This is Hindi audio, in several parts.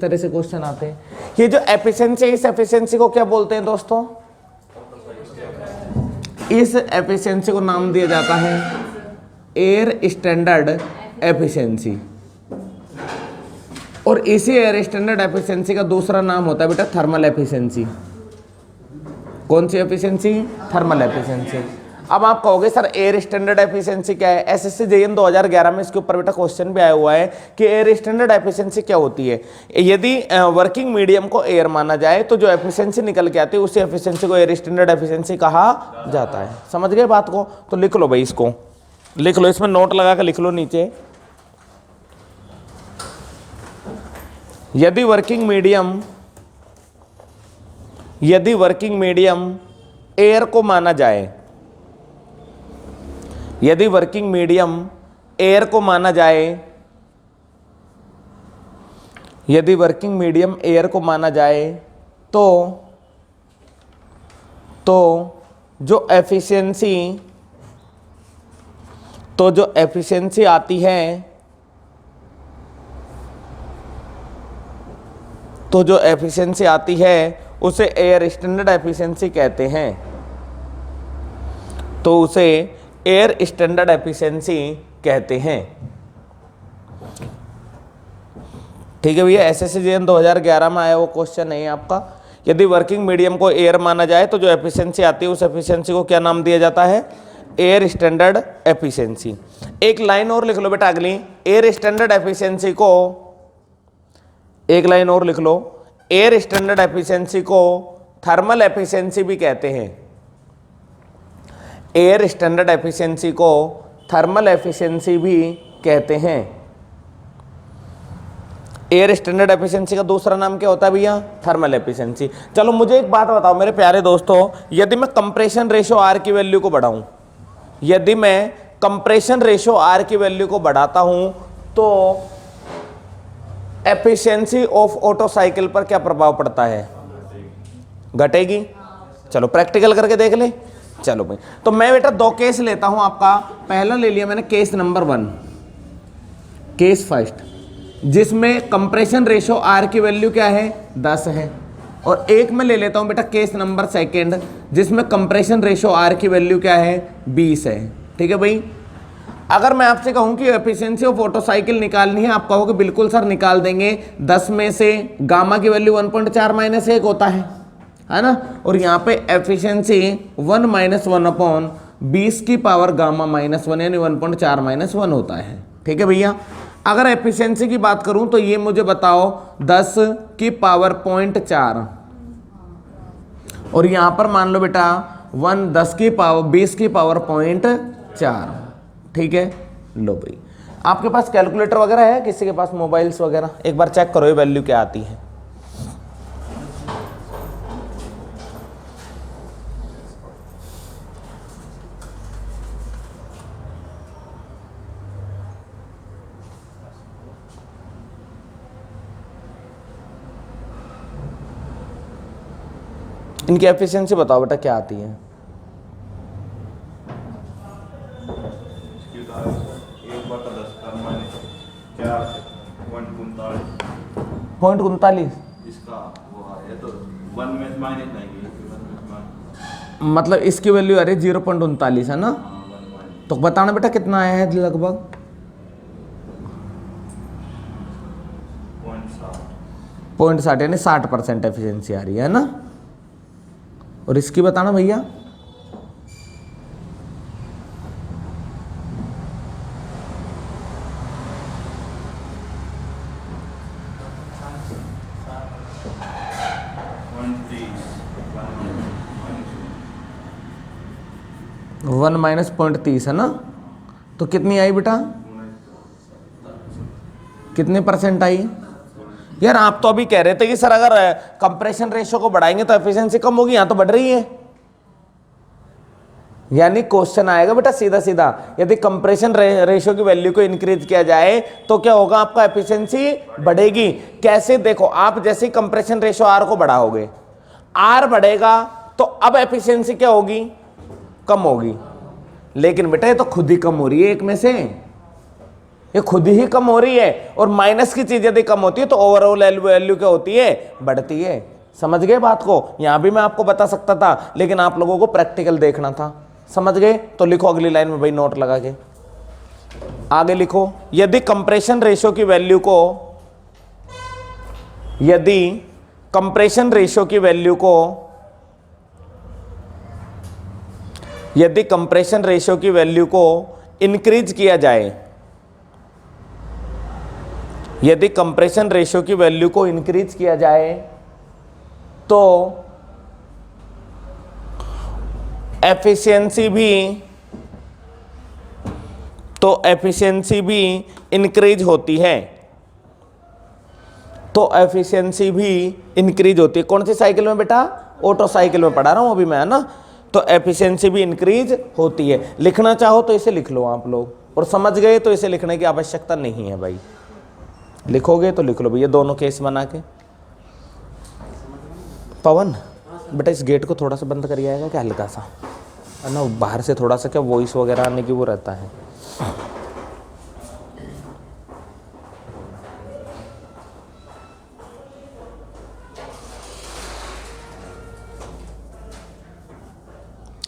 इस तरह से क्वेश्चन आते हैं। ये जो एफिशिएंसी, इस एफिशिएंसी को क्या बोलते हैं दोस्तों? इस एफिशिएंसी को नाम दिया जाता है एयर स्टैंडर्ड एफिशिएंसी। और इसी एयर स्टैंडर्ड एफिशिएंसी का दूसरा नाम होता है बेटा थर्मल एफिशिएंसी। कौन सी एफिशिएंसी? Thermal efficiency. अब आप कहोगे सर एयर स्टैंडर्ड एफिशिएंसी क्या है? एसएससी जेईई 2011 में इसके ऊपर बेटा क्वेश्चन भी आया हुआ है कि एयर स्टैंडर्ड एफिशिएंसी क्या होती है। यदि वर्किंग मीडियम को एयर माना जाए तो जो एफिशिएंसी निकल के आती है उसी एफिशिएंसी को एयर स्टैंडर्ड एफिशिएंसी कहा जाता है। समझ गए बात को? तो लिख लो भाई, इसको लिख लो, इसमें नोट लगा कर लिख लो नीचे। यदि वर्किंग मीडियम एयर को माना जाए, यदि वर्किंग मीडियम एयर को माना जाए, यदि वर्किंग मीडियम एयर को माना जाए तो जो एफिशिएंसी आती है, तो जो एफिशिएंसी आती है उसे एयर स्टैंडर्ड एफिशिएंसी कहते हैं। तो उसे एयर स्टैंडर्ड एफिशिएंसी कहते हैं। ठीक है भैया, एसएससी जेईई 2011 में आया वो क्वेश्चन है आपका। यदि वर्किंग मीडियम को एयर माना जाए तो जो एफिशिएंसी आती है उस एफिशिएंसी को क्या नाम दिया जाता है? Air standard efficiency. एक लाइन और लिख लो बेटा अगली, एयर स्टैंडर्ड एफिशिएंसी को, एक लाइन और लिख लो, एयर स्टैंडर्ड एफिशिएंसी को थर्मल एफिशिएंसी भी कहते हैं। एयर स्टैंडर्ड एफिशिएंसी को थर्मल एफिशिएंसी भी कहते हैं। एयर स्टैंडर्ड एफिशिएंसी का दूसरा नाम क्या होता है भैया? Thermal efficiency. चलो मुझे एक बात बताओ मेरे प्यारे दोस्तों, यदि मैं कंप्रेशन रेशियो आर की वैल्यू को बढ़ाऊं, यदि मैं कंप्रेशन रेशियो आर की वैल्यू को बढ़ाता हूं तो एफिशिएंसी ऑफ ऑटो साइकिल पर क्या प्रभाव पड़ता है? घटेगी। चलो प्रैक्टिकल करके देख ले। चलो भाई, तो मैं बेटा दो केस लेता हूं आपका। पहला ले लिया मैंने केस नंबर 1, केस फर्स्ट, जिसमें कंप्रेशन रेशियो आर की वैल्यू क्या है? 10 है। और एक मैं ले लेता हूं बेटा केस नंबर सेकंड, जिसमें कंप्रेशन रेशियो आर की वैल्यू क्या है? 20 है। ठीक है भाई, अगर मैं आपसे कहूं कि एफिशिएंसी ऑफ ऑटो साइकिल निकालनी है, आप कहोगे बिल्कुल सर निकाल देंगे। 10 में से गामा की वैल्यू 1.4 - 1 होता है ना, और यहाँ पे एफिशिएंसी 1 - 1/20 की पावर गामा -1 यानी 1.4 - 1 होता है। ठीक है भैया, अगर एफिशिएंसी की बात करूं तो ये मुझे बताओ 10 की पावर 0.4, और यहाँ पर मान लो बेटा 10 की पावर 20 की पावर 0.4। ठीक है, लो भाई, आपके पास कैलकुलेटर वगैरह है? किसी के पास मोबाइल्स वगैरह? एक बार चेक करो ये वैल्यू क्या आती है। इनकी एफिशिएंसी बताओ बेटा क्या आती है? 0.39 इसका वो है तो 1 में माइनस नहीं, मतलब इसकी वैल्यू आ रही है 0.39 है ना। तो बताना बेटा कितना आया है लगभग? 0.60 यानी 60% एफिशिएंसी आ रही है ना। और इसकी बताना भैया? वन माइनस 0.30 है ना। तो कितनी आई बेटा? कितने % आई? यार आप तो अभी कह रहे थे कि सर अगर कंप्रेशन रेशियो को बढ़ाएंगे तो एफिशिएंसी कम होगी, यहाँ तो बढ़ रही है। यानी क्वेश्चन आएगा बेटा सीधा सीधा, यदि कंप्रेशन रेशियो की वैल्यू को इंक्रीज किया जाए तो क्या होगा, आपका एफिशिएंसी बढ़ेगी। कैसे, देखो आप जैसे ही कंप्रेशन रेशियो आर को बढ़ाओगे, आर बढ़ेगा तो अब एफिशिएंसी क्या होगी, कम होगी। लेकिन बेटा ये तो खुद ही कम हो रही है, एक में से ये खुद ही कम हो रही है, और माइनस की चीज यदि कम होती है तो ओवरऑल वैल्यू क्या होती है, बढ़ती है। समझ गए बात को, यहां भी मैं आपको बता सकता था लेकिन आप लोगों को प्रैक्टिकल देखना था। समझ गए, तो लिखो अगली लाइन में भाई नोट लगा के आगे लिखो, यदि कंप्रेशन रेशियो की वैल्यू को, यदि कंप्रेशन रेशियो की वैल्यू को, यदि कंप्रेशन रेशियो की वैल्यू को इंक्रीज किया जाए, यदि कंप्रेशन रेशियो की वैल्यू को इंक्रीज किया जाए तो एफिशिएंसी भी इंक्रीज होती है, तो एफिशिएंसी भी इंक्रीज होती है। कौन सी साइकिल में बेटा, ऑटो साइकिल में पढ़ा रहा हूं अभी मैं, है ना। तो एफिशिएंसी भी इंक्रीज होती है। लिखना चाहो तो इसे लिख लो आप लोग, और समझ गए तो इसे लिखने की आवश्यकता नहीं है भाई, लिखोगे तो लिख लो भैया दोनों केस बना के। पवन बेटा इस गेट को थोड़ा सा बंद करिए, आएगा क्या हल्का सा, है ना, बाहर से थोड़ा सा क्या वॉइस वगैरह आने की वो रहता है।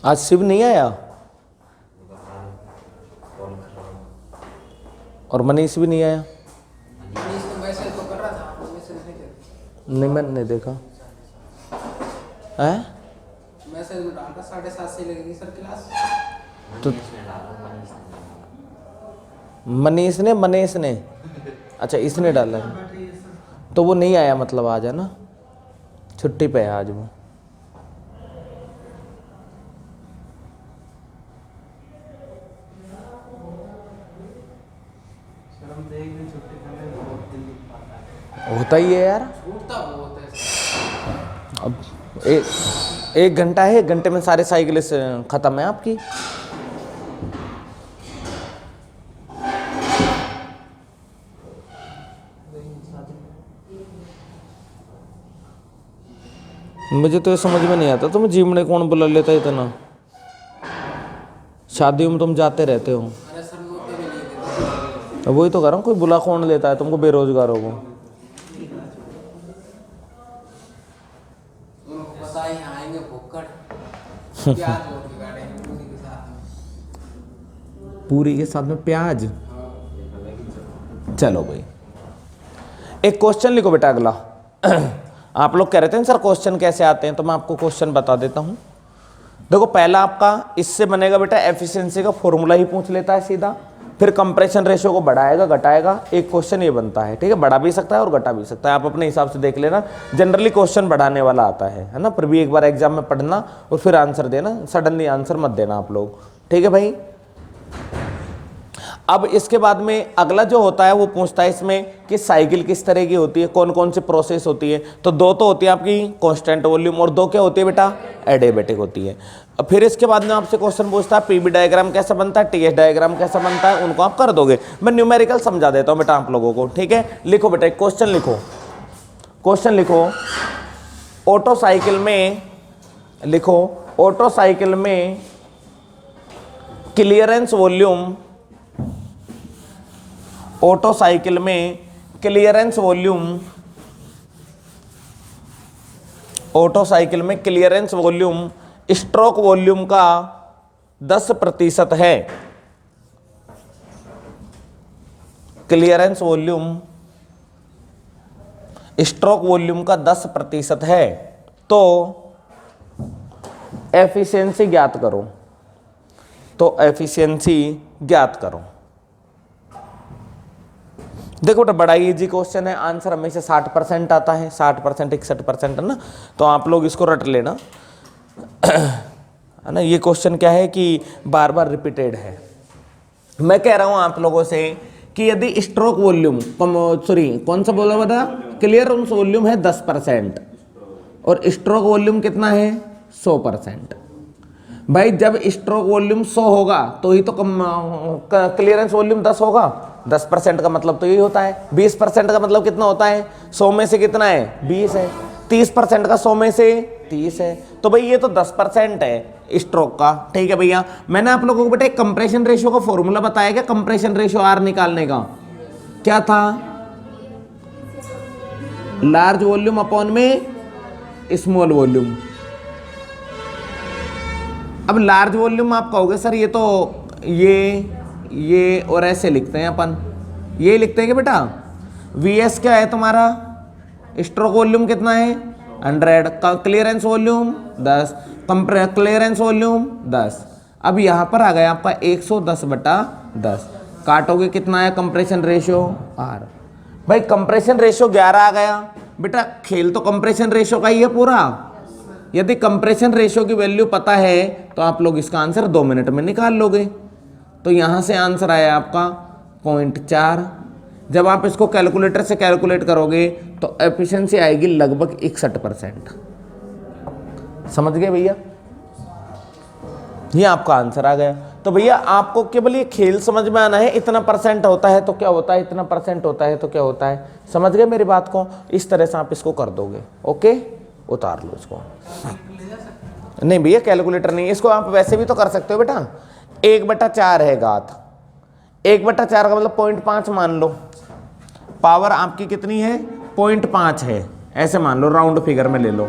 आज शिव नहीं आया और मनीष भी नहीं आया, नहीं मैंने नहीं देखा है, मैसेज में डाला 7:30 से लगेगी सर क्लास। तो मनीष ने अच्छा इसने डाला है, तो वो नहीं आया मतलब आज, है ना, छुट्टी पे है आज वो। होता ही है यार, अब एक घंटा है, 1 घंटे में सारे साइकिल खत्म है आपकी। मुझे तो ये समझ में नहीं आता, तुम जिम में कौन बुला लेता है इतना, शादियों में तुम जाते रहते हो। अरे सर वो तो भी नहीं देते, वही तो कर रहा हूँ, कोई बुला कौन लेता है तुमको, बेरोजगारों को। उनको पता ही आएंगे भुक्कड़, प्याज और के गाड़ेंगे पूरी के साथ में, पूरी के साथ में प्याज। चलो भाई एक क्वेश्चन लिखो बेटा अगला। आप लोग कह रहे थे ना सर क्वेश्चन कैसे आते हैं, तो मैं आपको क्वेश्चन बता देता हूं। देखो पहला आपका इससे बनेगा बेटा, एफिशिएंसी का फॉर्मूला ही पूछ लेता है सीधा, फिर कंप्रेशन रेशियो को बढ़ाएगा घटाएगा, एक क्वेश्चन ये बनता है, ठीक है, बढ़ा भी सकता है और घटा भी सकता है, आप अपने हिसाब से देख लेना। जनरली क्वेश्चन बढ़ाने वाला आता है ना, फिर भी एक बार एग्जाम में पढ़ना और फिर आंसर देना, सडनली आंसर मत देना आप लोग, ठीक है भाई। अब इसके बाद में अगला जो होता है वो पूछता है इसमें कि साइकिल किस तरह की होती है, कौन कौन सी प्रोसेस होती है। तो 2 तो होती है आपकी कांस्टेंट वॉल्यूम, और 2 क्या होती है बेटा, एडियाबैटिक होती है। अब फिर इसके बाद में आपसे क्वेश्चन पूछता है पीबी डायग्राम कैसा बनता है, टीएस डायग्राम कैसा बनता है, उनको आप कर दोगे। मैं न्यूमेरिकल समझा देता हूं बेटा आप लोगों को, ठीक है। लिखो बेटा क्वेश्चन लिखो, क्वेश्चन लिखो, ऑटो साइकिल में लिखो, ऑटो साइकिल में क्लियरेंस वॉल्यूम, ऑटो साइकिल में क्लियरेंस वॉल्यूम, ऑटो साइकिल में क्लियरेंस वॉल्यूम स्ट्रोक वॉल्यूम का 10% है। क्लियरेंस वॉल्यूम स्ट्रोक वॉल्यूम का 10% है, तो एफिशिएंसी ज्ञात करो, तो एफिशिएंसी ज्ञात करो। देखो तो बड़ा इजी क्वेश्चन है, आंसर हमेशा 60% आता है, 60% 61% है ना, तो आप लोग इसको रट लेना, है ना। ये क्वेश्चन क्या है कि बार बार रिपीटेड है। मैं कह रहा हूं आप लोगों से कि यदि स्ट्रोक वॉल्यूम, सॉरी कौन सा बोला बता, क्लियरेंस वॉल्यूम है 10% और स्ट्रोक वॉल्यूम कितना है 100%, भाई जब स्ट्रोक वॉल्यूम 100 होगा तो ही तो क्लियरेंस वॉल्यूम 10 होगा। 10% का मतलब तो यही होता है। 20% का मतलब कितना होता है? 100 में से कितना है? 20 है। 30% का 100 में से 30 है। तो भाई ये तो 10% है स्ट्रोक का। ठीक है भैया, मैंने आप लोगों को बेटा एक कंप्रेशन रेशियो का फॉर्मूला बताया क्या? कंप्रेशन रेशियो आर निकालने का क्या था? लार्ज वॉल्यूम अपॉन में स्मॉल वॉल्यूम। अब लार्ज वॉल्यूम आप कहोगे सर ये तो ये और ऐसे लिखते हैं अपन, ये लिखते हैं कि बेटा वीएस क्या है तुम्हारा? स्ट्रोक वॉल्यूम कितना है? 100। Clearance volume 10, clearance volume 10। अब यहाँ पर आ गया आपका 110/10, काटोगे कितना है कंप्रेशन रेशियो? आर। भाई कंप्रेशन रेशियो 11 आ गया। बेटा खेल तो कंप्रेशन रेशियो का ही है पूरा। यदि कंप्रेशन रेशियो की वैल्यू पता है तो आप लोग इसका आंसर 2 मिनट में निकाल लोगे। तो यहाँ से आंसर आया आपका 0.4। जब आप इसको कैलकुलेटर से कैलकुलेट करोगे तो एफिशिएंसी आएगी लगभग 61%। समझ गए भैया? ये आपका आंसर आ गया। तो भैया आपको केवल ये खेल समझ में आना है, इतना परसेंट होता है तो क्या होता है, इतना परसेंट होता है तो क्या होता है। समझ गए मेरी बात को? इस तरह से आप इसको कर दोगे। ओके, उतार लो इसको। नहीं भैया कैलकुलेटर नहीं, इसको आप वैसे भी तो कर सकते हो बेटा। 1/4 है घात, 1/4 का मतलब 0.5 मान लो। पावर आपकी कितनी है? 0.5 है, ऐसे मान लो, राउंड फिगर में ले लो।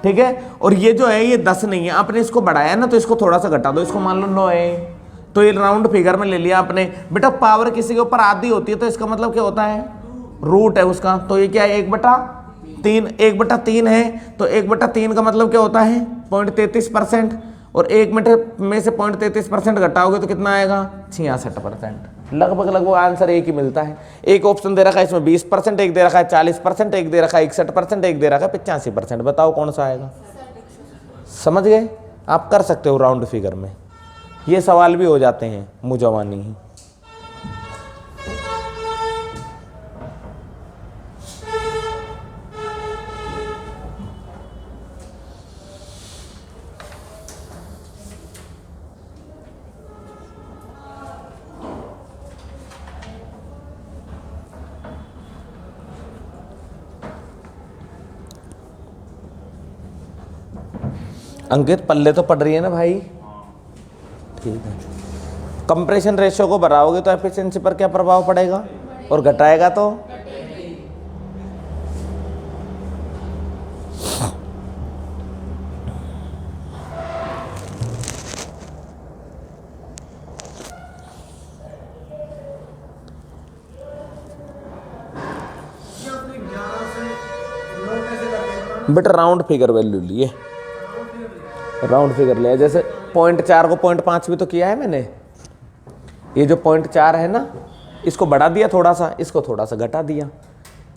ठीक है, और ये जो है ये 10 नहीं है, आपने इसको बढ़ाया ना तो इसको थोड़ा सा घटा दो, इसको मान लो 9 है, तो ये राउंड फिगर में ले लिया आपने। बेटा पावर किसी के ऊपर आधी होती है तो इसका मतलब क्या होता है? रूट है उसका। तो ये क्या है? 1/3। 1/3 है तो 1/3 का मतलब क्या होता है? 0.33%। और 1 मिनट में से 0.33% घटाओगे तो कितना आएगा? 66%। लगभग आंसर एक ही मिलता है। एक ऑप्शन दे रखा है इसमें 20%, एक दे रखा है 40%, एक दे रखा है 61%, एक दे रखा है 85%। बताओ कौन सा आएगा? समझ गए? आप कर सकते हो राउंड फिगर में, ये सवाल भी हो जाते हैं मुजवानी ही। अंकित पल्ले तो पड़ रही है ना भाई? ठीक है। कंप्रेशन रेशियो को बढ़ाओगे तो एफिशिएंसी पर क्या प्रभाव पड़ेगा? और घटाएगा तो? बेटा राउंड फिगर वैल्यू लिए, राउंड फिगर लिया। जैसे 0.4 को 0.5 भी तो किया है मैंने। ये जो 0.4 है ना, इसको बढ़ा दिया थोड़ा सा, इसको थोड़ा सा घटा दिया।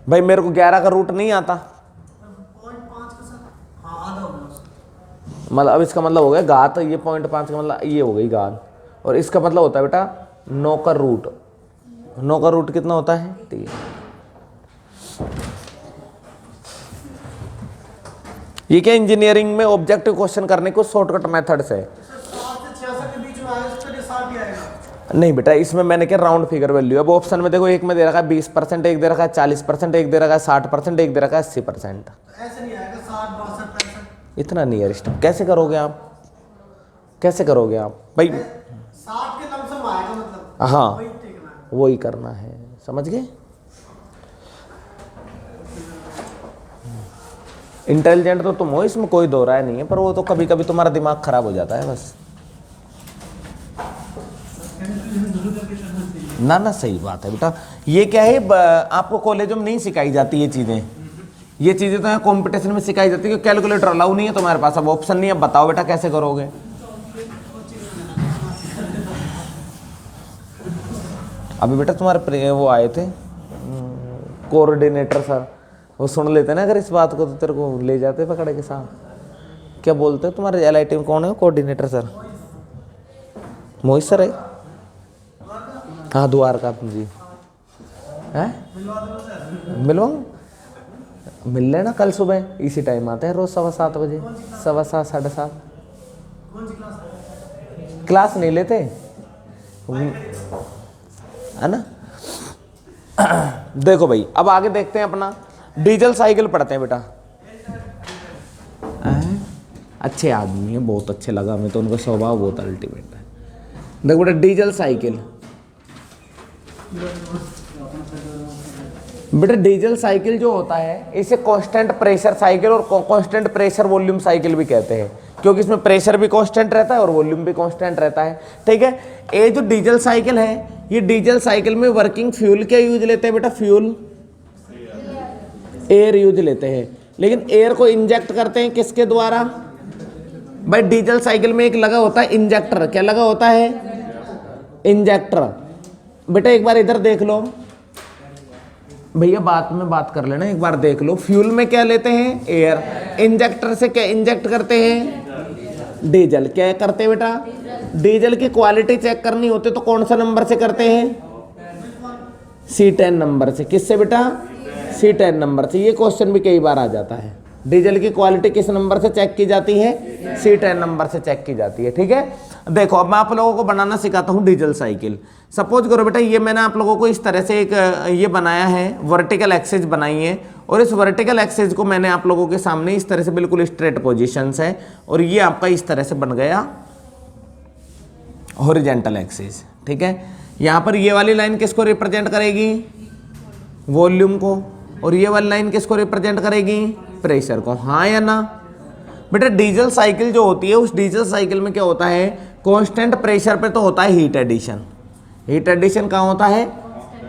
भाई मेरे को 11 का रूट नहीं आता, मतलब अब इसका मतलब हो गया घात। ये 0.5 का मतलब ये हो गई घात, और इसका मतलब होता है बेटा 9 का रूट। 9 का रूट कितना होता है? 3। ये क्या इंजीनियरिंग में ऑब्जेक्टिव क्वेश्चन करने को शॉर्टकट मेथड्स है। नहीं बेटा इसमें मैंने क्या राउंड फिगर वैल्यू। अब ऑप्शन में देखो, एक में दे रखा है 20%, एक दे रखा है 40%, एक दे रखा है 60%, एक दे रखा है 80%। ऐसे नहीं आएगा 60, 62, 65। इतना नियरेस्ट कैसे करोगे आप? कैसे करोगे आप भाई? 60 के लमसम आएगा मतलब। हाँ वही देखना है। वही करना है। समझ गए? इंटेलिजेंट तो तुम हो, इसमें कोई दो राय नहीं है, पर वो तो कभी कभी तुम्हारा दिमाग खराब हो जाता है बस। ना ना सही बात है बेटा। ये क्या है, आपको कॉलेज में नहीं सिखाई जाती ये चीज़ें। ये चीज़ें तो यहाँ कॉम्पिटिशन में सिखाई जाती है। कैलकुलेटर अलाउ नहीं है तुम्हारे पास, अब ऑप्शन नहीं है। अब बताओ बेटा कैसे करोगे? अभी बेटा तुम्हारे वो आए थे कोऑर्डिनेटर सर, वो सुन लेते ना अगर इस बात को तो तेरे को ले जाते पकड़े के साथ। क्या बोलते हो तुम्हारे LIT में कौन है कोऑर्डिनेटर सर? मोहित सर है? हाँ द्वारका जी है। मिलवाऊँ? मिल लेना कल सुबह इसी टाइम आते हैं रोज 7:15 बजे, 7:15 7:30। सी क्लास क्लास नहीं लेते है ना। देखो भाई अब आगे देखते हैं अपना डीजल साइकिल पढ़ते हैं बेटा। अच्छे आदमी है, बहुत अच्छे लगा हमें तो, उनका स्वभाव बहुत अल्टीमेट है। देखो बेटा डीजल साइकिल, बेटा डीजल साइकिल जो होता है इसे कांस्टेंट प्रेशर साइकिल और कांस्टेंट प्रेशर वॉल्यूम साइकिल भी कहते हैं, क्योंकि इसमें प्रेशर भी कांस्टेंट रहता है और वॉल्यूम भी कांस्टेंट रहता है। ठीक है, ये जो डीजल साइकिल है, ये डीजल साइकिल में वर्किंग फ्यूल क्या यूज लेते हैं बेटा? फ्यूल एयर यूज लेते हैं, लेकिन एयर को इंजेक्ट करते हैं किसके द्वारा? भाई डीजल साइकिल में एक लगा होता है इंजेक्टर। क्या लगा होता है? इंजेक्टर। बेटा एक बार इधर देख लो भैया, बात में बात कर लेना, एक बार देख लो। फ्यूल में क्या लेते हैं? एयर। इंजेक्टर से क्या इंजेक्ट करते हैं? डीजल। क्या करते हैं बेटा? डीजल की क्वालिटी चेक करनी होती तो कौन सा नंबर से करते हैं? C10 नंबर से। किससे बेटा? C10 नंबर से। ये क्वेश्चन भी कई बार आ जाता है। डीजल की क्वालिटी किस नंबर से चेक की जाती है? C10 नंबर से चेक की जाती है। ठीक है, देखो अब मैं आप लोगों को बनाना सिखाता हूँ डीजल साइकिल। सपोज करो बेटा ये मैंने आप लोगों को इस तरह से एक ये बनाया है, वर्टिकल एक्सिस बनाई है, और इस वर्टिकल एक्सिस को मैंने आप लोगों के सामने इस तरह से बिल्कुल स्ट्रेट पोजीशंस है, और ये आपका इस तरह से बन गया हॉरिजॉन्टल एक्सिस। ठीक है, यहाँ पर ये वाली लाइन किसको रिप्रेजेंट करेगी? वॉल्यूम को। और ये वाली लाइन किसको रिप्रेजेंट करेगी? प्रेशर को। हाँ या ना? बेटा डीजल साइकिल जो होती है, उस डीजल साइकिल में क्या होता है? कांस्टेंट प्रेशर पे तो होता है हीट एडिशन। हीट एडिशन कहाँ होता है?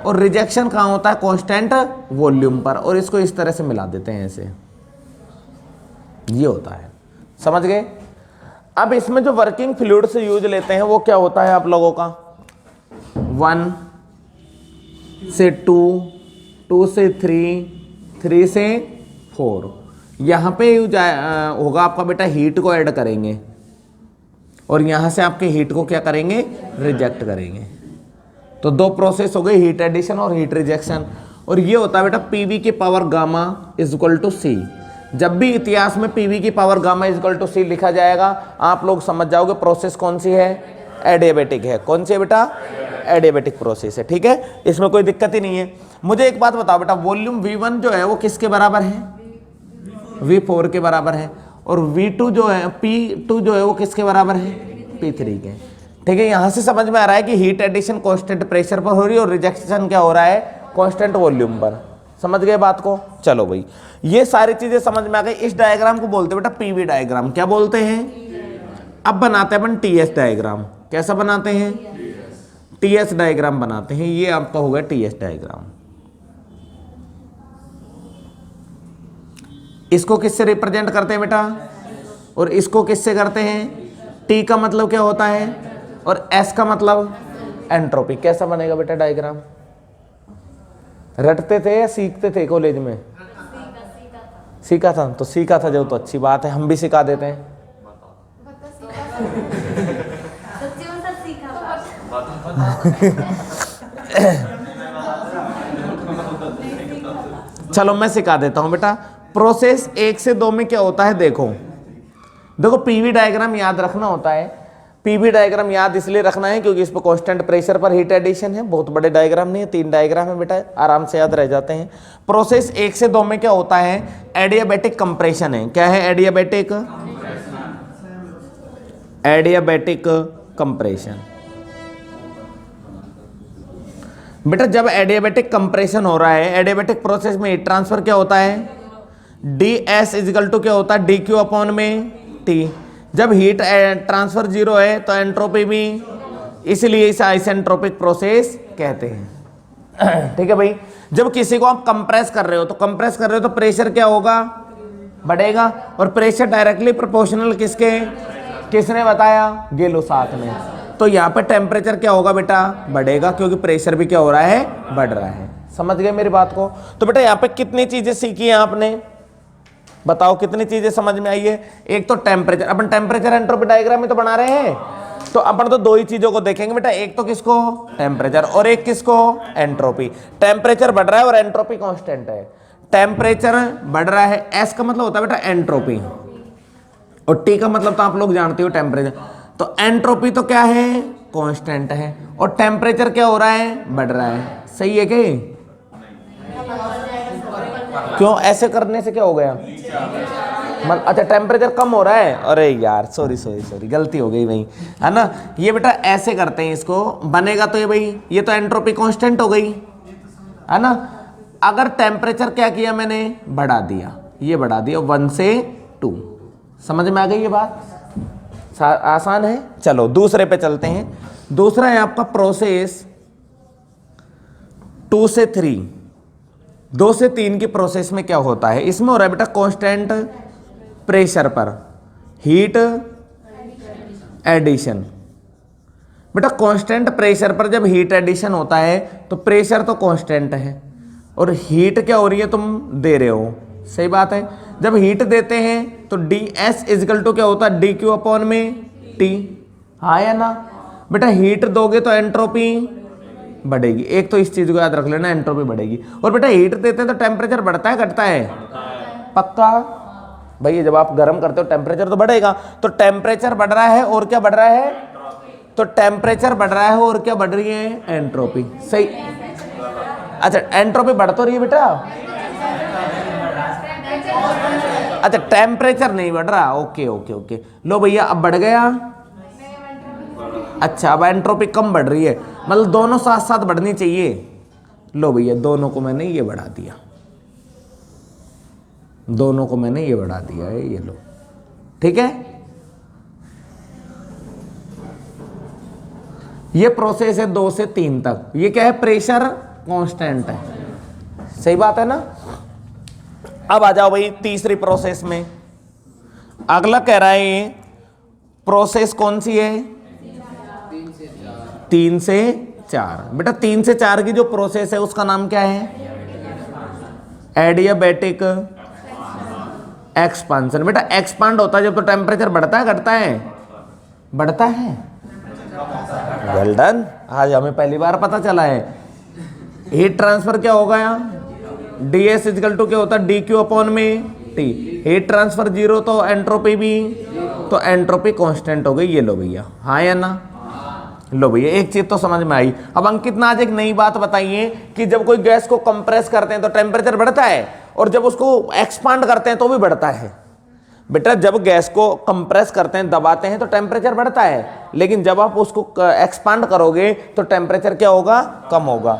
और रिजेक्शन कहाँ होता है? कांस्टेंट वॉल्यूम पर। और इसको इस तरह से मिला देते हैं ऐसे, ये होता है। समझ गए? अब इसमें जो वर्किंग फ्लूइड से यूज लेते हैं वो क्या होता है आप लोगों का? 1 से 2, 2 से 3, 3 से 4। यहाँ पे यूज होगा आपका बेटा हीट को ऐड करेंगे, और यहाँ से आपके हीट को क्या करेंगे? रिजेक्ट करेंगे। तो दो प्रोसेस हो गई, हीट एडिशन और हीट रिजेक्शन। और ये होता है बेटा पीवी की power gamma is equal to C. जब भी इतिहास में पीवी की power gamma is equal to C लिखा जाएगा, आप लोग समझ जाओगे प्रोसेस कौन सी है? एडियाबेटिक है। कौन सी है बेटा? एडियाबेटिक प्रोसेस है। ठीक है, इसमें कोई दिक्कत ही नहीं है। मुझे एक बात बताओ बेटा, वॉल्यूम V1 जो है वो किसके बराबर है? V4 के बराबर है। और V2 जो है, P2 जो है वो किसके बराबर है? P3 के। ठीक है, यहां से समझ में आ रहा है कि हीट एडिशन कांस्टेंट प्रेशर पर हो रही है और रिजेक्शन क्या हो रहा है? कांस्टेंट वॉल्यूम पर। समझ गए बात को? चलो भाई, ये सारी चीजें समझ में आ गई। इस डायग्राम को बोलते हैं बेटा पीवी डायग्राम। क्या बोलते हैं? अब बनाते हैं अपन TS डायग्राम। कैसा बनाते हैं? TS डायग्राम बनाते हैं। ये आपका हो गया TS डायग्राम। इसको किससे रिप्रेजेंट करते हैं बेटा? और इसको किससे करते हैं? T का मतलब क्या होता है? और S का मतलब एंट्रोपी। कैसा बनेगा बेटा डायग्राम? रटते थे या सीखते थे कॉलेज में? सीखा था। तो सीखा था जो तो अच्छी बात है, हम भी सिखा देते हैं। चलो मैं सिखा देता हूं बेटा। प्रोसेस 1 से 2 में क्या होता है? देखो पीवी डायग्राम याद रखना होता है। पीवी डायग्राम याद इसलिए रखना है क्योंकि इस पर कांस्टेंट प्रेशर पर हीट एडिशन है। बहुत बड़े डायग्राम नहीं है, 3 डायग्राम है बेटा, आराम से याद रह जाते हैं। प्रोसेस 1 से 2 में क्या होता है? एडियाबैटिक कंप्रेशन है। क्या है? Adiabatic compression. बेटा जब एडियाबैटिक कंप्रेशन हो रहा है, एडियाबैटिक प्रोसेस में हीट ट्रांसफर क्या होता है? ds इजिकल टू क्या होता है? dq अपॉन में t। जब हीट ट्रांसफर 0 है तो एंट्रोपी भी, इसलिए इसे आइसेंट्रोपिक प्रोसेस कहते हैं। ठीक है भाई, जब किसी को आप कंप्रेस कर रहे हो तो प्रेशर क्या होगा? बढ़ेगा। और प्रेशर डायरेक्टली प्रोपोर्शनल किसके? किसने बताया? गेलो-साथ ने। तो यहाँ पे टेम्परेचर क्या होगा बेटा? बढ़ेगा, क्योंकि प्रेशर भी क्या हो रहा है? बढ़ रहा है। समझ गए मेरी बात को? तो बेटा यहाँ पे कितनी चीजें सीखी हैं आपने? बताओ कितनी चीजें समझ में आई है? एक तो टेम्परेचर, अपन टेम्परेचर एंट्रोपी डायग्राम में तो बना रहे हैं, तो अपन तो 2 ही चीजों को देखेंगे बेटा। एक तो किसको? टेम्परेचर, और एक किसको? एंट्रोपी। टेम्परेचर बढ़ रहा है और एंट्रोपी कांस्टेंट है। टेम्परेचर बढ़ रहा है, एस का मतलब होता है बेटा एंट्रोपी। और टी का मतलब तो आप लोग जानते हो टेम्परेचर। तो एंट्रोपी तो क्या है, कांस्टेंट है, और टेम्परेचर क्या हो रहा है, बढ़ रहा है। सही है क्या? क्यों ऐसे करने से क्या हो गया? अच्छा टेम्परेचर कम हो रहा है। अरे यार सॉरी गलती हो गई भाई, है ना। ये बेटा ऐसे करते हैं, इसको बनेगा तो ये भाई ये तो एंट्रोपी कांस्टेंट हो गई, है ना। अगर टेम्परेचर क्या किया मैंने, बढ़ा दिया, ये बढ़ा दिया 1 से 2। समझ में आ गई ये बात? आसान है। चलो दूसरे पे चलते हैं। दूसरा है आपका प्रोसेस 2 से 3। 2 से 3 की प्रोसेस में क्या होता है, इसमें हो रहा है बेटा कांस्टेंट प्रेशर पर हीट एडिशन। बेटा कांस्टेंट प्रेशर पर जब हीट एडिशन होता है तो प्रेशर तो कांस्टेंट है और हीट क्या हो रही है, तुम दे रहे हो। सही बात है। जब हीट देते हैं तो डी एस इजिकल टू क्या होता है, डी क्यू अपॉन में टी। हाँ या ना बेटा, हीट दोगे तो एंट्रोपी बढ़ेगी। एक तो इस चीज को याद रख लेना, एंट्रोपी बढ़ेगी। और बेटा हीट देते हैं तो टेम्परेचर बढ़ता है घटता है? पक्का भैया, जब आप गर्म करते हो टेम्परेचर तो बढ़ेगा। तो टेम्परेचर बढ़ रहा है और क्या बढ़ रहा है, तो टेम्परेचर बढ़ रहा है और क्या बढ़ रही है, एंट्रोपी। सही। अच्छा एंट्रोपी बढ़ तो रही है बेटा, अच्छा टेम्परेचर नहीं बढ़ रहा। ओके ओके ओके, लो भैया अब बढ़ गया। अच्छा अब एंट्रोपी कम बढ़ रही है, मतलब दोनों साथ साथ बढ़नी चाहिए। लो भैया दोनों को मैंने ये बढ़ा दिया, दोनों को मैंने ये बढ़ा दिया है, ये लो। ठीक है, ये प्रोसेस है 2 से 3 तक। ये क्या है, प्रेशर कांस्टेंट है। सही बात है ना। अब आ जाओ भाई तीसरी प्रोसेस में। अगला कह रहा है ये प्रोसेस कौन सी है, 3 से 4। बेटा 3 से 4 की जो प्रोसेस है उसका नाम क्या है, एडियाबैटिक एक्सपांशन। बेटा एक्सपांड होता है जब तो टेम्परेचर बढ़ता है घटता है, बढ़ता है। वेल डन, आज हमें पहली बार पता चला है। हीट ट्रांसफर क्या हो गया, डी एस इजिकल टू क्या होता है, डी क्यू अपॉन में टी। हीट ट्रांसफर 0 तो एंट्रोपी भी, तो एंट्रोपी कांस्टेंट हो गई। ये लो भैया, हाँ या ना। लो भैया एक चीज तो समझ में आई। अब अंकित ने आज एक नई बात बताइए कि जब कोई गैस को कंप्रेस करते हैं तो टेम्परेचर बढ़ता है और जब उसको एक्सपांड करते हैं तो भी बढ़ता है। बेटा जब गैस को कंप्रेस करते हैं, दबाते हैं तो टेम्परेचर बढ़ता है, लेकिन जब आप उसको एक्सपांड करोगे तो टेम्परेचर क्या होगा, कम होगा।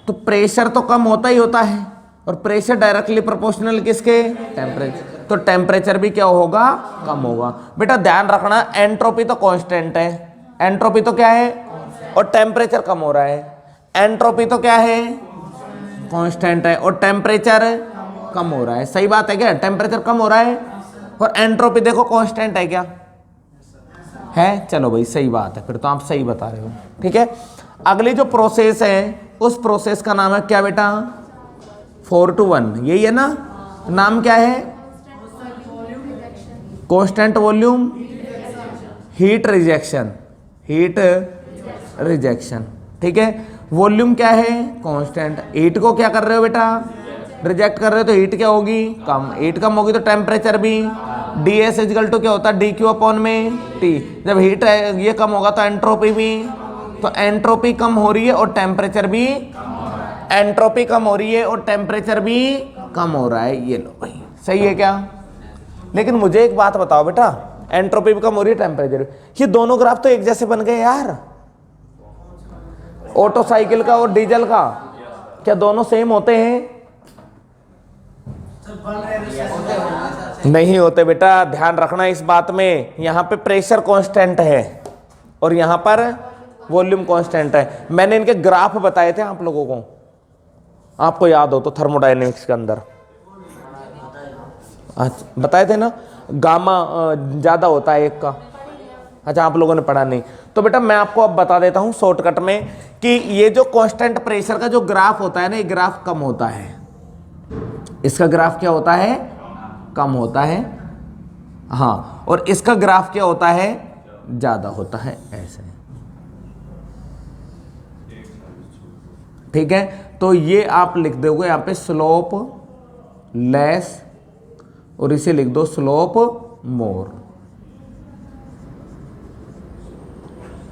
तो प्रेशर तो कम होता ही होता है और प्रेशर डायरेक्टली प्रोपोर्शनल किसके, टेम्परेचर। तो टेम्परेचर भी क्या होगा, कम होगा। बेटा ध्यान रखना एंट्रोपी तो कांस्टेंट है, एंट्रोपी तो क्या है, और टेम्परेचर कम हो रहा है। एंट्रोपी तो क्या है, कांस्टेंट है और टेम्परेचर कम हो रहा है। सही बात है क्या, टेम्परेचर कम हो रहा है और एंट्रोपी देखो कांस्टेंट है क्या है। चलो भाई सही बात है, फिर तो आप सही बता रहे हो। ठीक है, अगली जो प्रोसेस है उस प्रोसेस का नाम है क्या बेटा, 4 to 1। यही है ना, नाम क्या है, constant volume heat rejection, heat rejection. ठीक है, वॉल्यूम क्या है, कांस्टेंट। हीट को क्या कर रहे हो बेटा, रिजेक्ट कर रहे हो तो हीट क्या होगी, कम। हीट कम होगी तो टेम्परेचर भी, डी एस इजिकल टू क्या होता है, डी क्यू अपॉन में टी। जब हीट ये कम होगा तो एंट्रोपी भी, तो एंट्रोपी कम हो रही है और टेम्परेचर भी, एंट्रोपी कम हो रही है और टेम्परेचर भी कम हो रहा है। ये लो भाई, सही है क्या। लेकिन मुझे एक बात बताओ बेटा, एंट्रोपी भी कम हो रही है टेम्परेचर, ये दोनों ग्राफ तो एक जैसे बन गए यार। ऑटो साइकिल का और डीजल का क्या दोनों सेम होते हैं, नहीं होते बेटा। ध्यान रखना इस बात में, यहां पे प्रेशर कांस्टेंट है और यहां पर वॉल्यूम कांस्टेंट है। मैंने इनके ग्राफ बताए थे आप लोगों को, आपको याद हो तो थर्मोडायनेमिक्स के अंदर बताए थे ना, गामा ज्यादा होता है एक का। अच्छा आप लोगों ने पढ़ा नहीं तो बेटा मैं आपको अब बता देता हूं शॉर्टकट में कि ये जो कांस्टेंट प्रेशर का जो ग्राफ होता है ना, ये ग्राफ कम होता है। इसका ग्राफ क्या होता है, कम होता है। हाँ, और इसका ग्राफ क्या होता है, ज्यादा होता है, ऐसे। ठीक है, तो ये आप लिख दोगे यहां पे स्लोप लेस और इसे लिख दो स्लोप मोर।